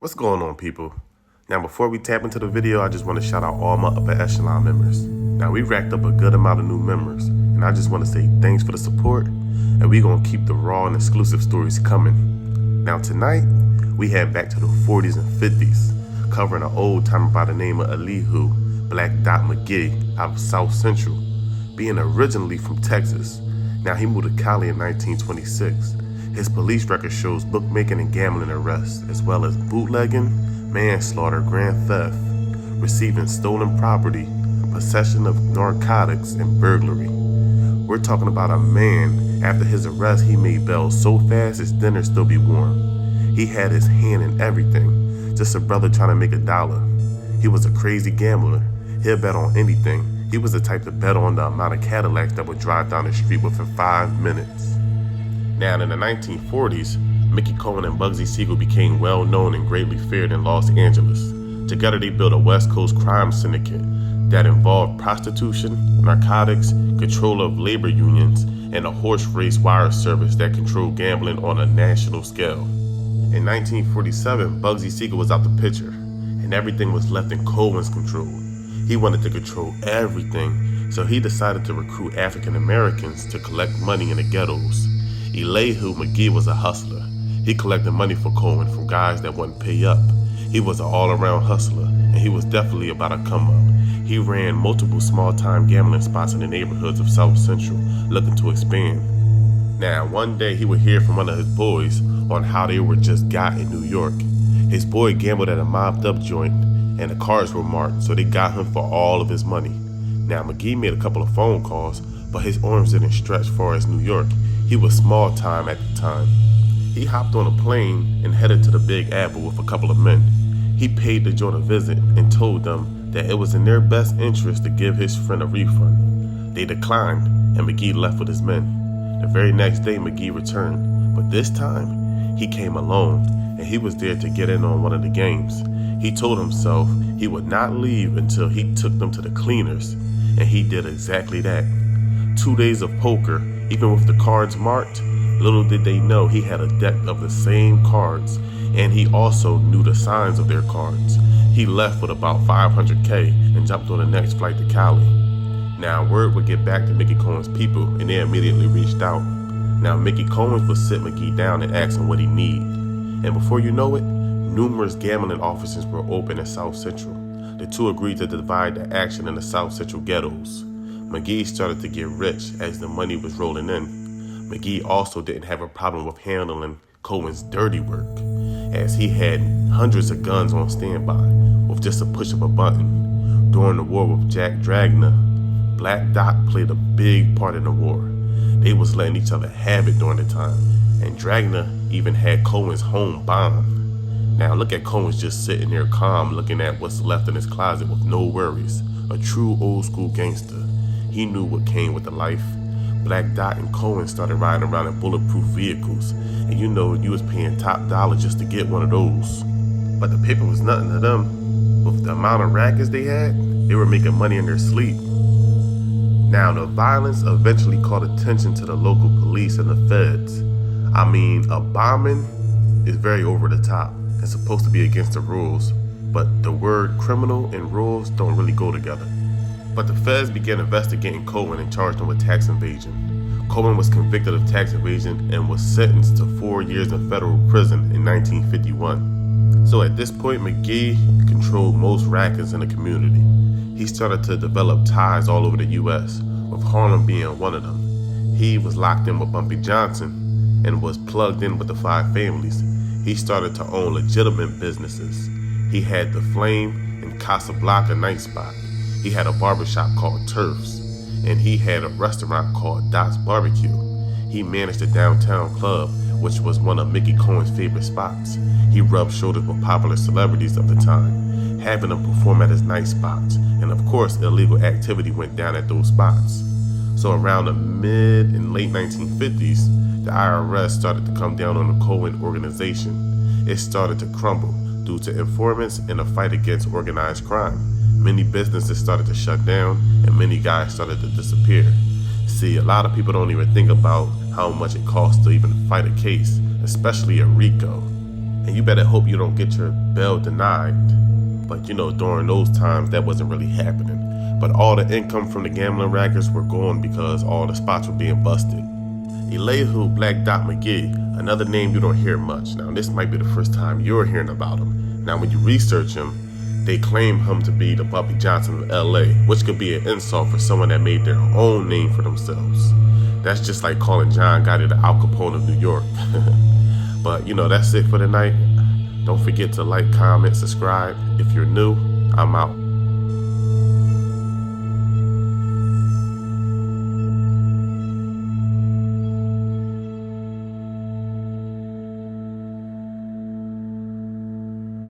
What's going on, people? Now, before we tap into the video, I just want to shout out all my upper echelon members. Now, we racked up a good amount of new members, and I just want to say thanks for the support, and we're going to keep the raw and exclusive stories coming. Now, tonight, we head back to the 40s and 50s, covering an old timer by the name of Elihu, Black Dot McGee, out of South Central, being originally from Texas. Now, he moved to Cali in 1926. His police record shows bookmaking and gambling arrests, as well as bootlegging, manslaughter, grand theft, receiving stolen property, possession of narcotics, and burglary. We're talking about a man, after his arrest, he made bail so fast his dinner still be warm. He had his hand in everything, just a brother trying to make $1. He was a crazy gambler. He'll bet on anything. He was the type to bet on the amount of Cadillacs that would drive down the street within 5 minutes. Now, in the 1940s, Mickey Cohen and Bugsy Siegel became well known and greatly feared in Los Angeles. Together, they built a West Coast crime syndicate that involved prostitution, narcotics, control of labor unions, and a horse race wire service that controlled gambling on a national scale. In 1947, Bugsy Siegel was out the picture, and everything was left in Cohen's control. He wanted to control everything, so he decided to recruit African Americans to collect money in the ghettos. Elihu McGee was a hustler. He collected money for Cohen from guys that wouldn't pay up. He was an all-around hustler, and he was definitely about a come-up. He ran multiple small-time gambling spots in the neighborhoods of South Central, looking to expand. Now, one day he would hear from one of his boys on how they were just got in New York. His boy gambled at a mobbed-up joint, and the cards were marked, so they got him for all of his money. Now, McGee made a couple of phone calls, but his arms didn't stretch far as New York. He was small time at the time. He hopped on a plane and headed to the Big Apple with a couple of men. He paid the joint a visit and told them that it was in their best interest to give his friend a refund. They declined, and McGee left with his men. The very next day, McGee returned, but this time, he came alone, and he was there to get in on one of the games. He told himself he would not leave until he took them to the cleaners, and he did exactly that. 2 days of poker, even with the cards marked, little did they know he had a deck of the same cards, and he also knew the signs of their cards. He left with about $500K and jumped on the next flight to Cali. Now, word would get back to Mickey Cohen's people, and they immediately reached out. Now, Mickey Cohen would sit McGee down and ask him what he needed. And before you know it, numerous gambling offices were open in South Central. The two agreed to divide the action in the South Central ghettos. McGee started to get rich as the money was rolling in. McGee also didn't have a problem with handling Cohen's dirty work, as he had hundreds of guns on standby with just a push of a button. During the war with Jack Dragna, Black Dot played a big part in the war. They was letting each other have it during the time, and Dragna even had Cohen's home bombed. Now look at Cohen's just sitting there calm, looking at what's left in his closet with no worries. A true old school gangster. He knew what came with the life. Black Dot and Cohen started riding around in bulletproof vehicles, and you know you was paying top dollar just to get one of those. But the paper was nothing to them. With the amount of rackets they had, they were making money in their sleep. Now, the violence eventually caught attention to the local police and the feds. I mean, a bombing is very over the top. It's supposed to be against the rules, but the word criminal and rules don't really go together. But the feds began investigating Cohen and charged him with tax invasion. Cohen was convicted of tax evasion and was sentenced to 4 years in federal prison in 1951. So at this point, McGee controlled most rackets in the community. He started to develop ties all over the U.S., with Harlem being one of them. He was locked in with Bumpy Johnson and was plugged in with the Five Families. He started to own legitimate businesses. He had the Flame and Casablanca night spot. He had a barbershop called Turf's, and he had a restaurant called Dot's Barbecue. He managed a downtown club, which was one of Mickey Cohen's favorite spots. He rubbed shoulders with popular celebrities of the time, having them perform at his night spots, and of course, illegal activity went down at those spots. So around the mid and late 1950s, the IRS started to come down on the Cohen organization. It started to crumble due to informants and a fight against organized crime. Many businesses started to shut down, and many guys started to disappear. See, a lot of people don't even think about how much it costs to even fight a case, especially a RICO. And you better hope you don't get your bail denied. But during those times, that wasn't really happening. But all the income from the gambling rackets were gone because all the spots were being busted. Elihu Black Dot McGee, another name you don't hear much. Now, this might be the first time you're hearing about him. Now, when you research him, they claim him to be the Bumpy Johnson of LA, which could be an insult for someone that made their own name for themselves. That's just like calling John Gotti the Al Capone of New York. But that's it for tonight. Don't forget to like, comment, subscribe. If you're new, I'm out.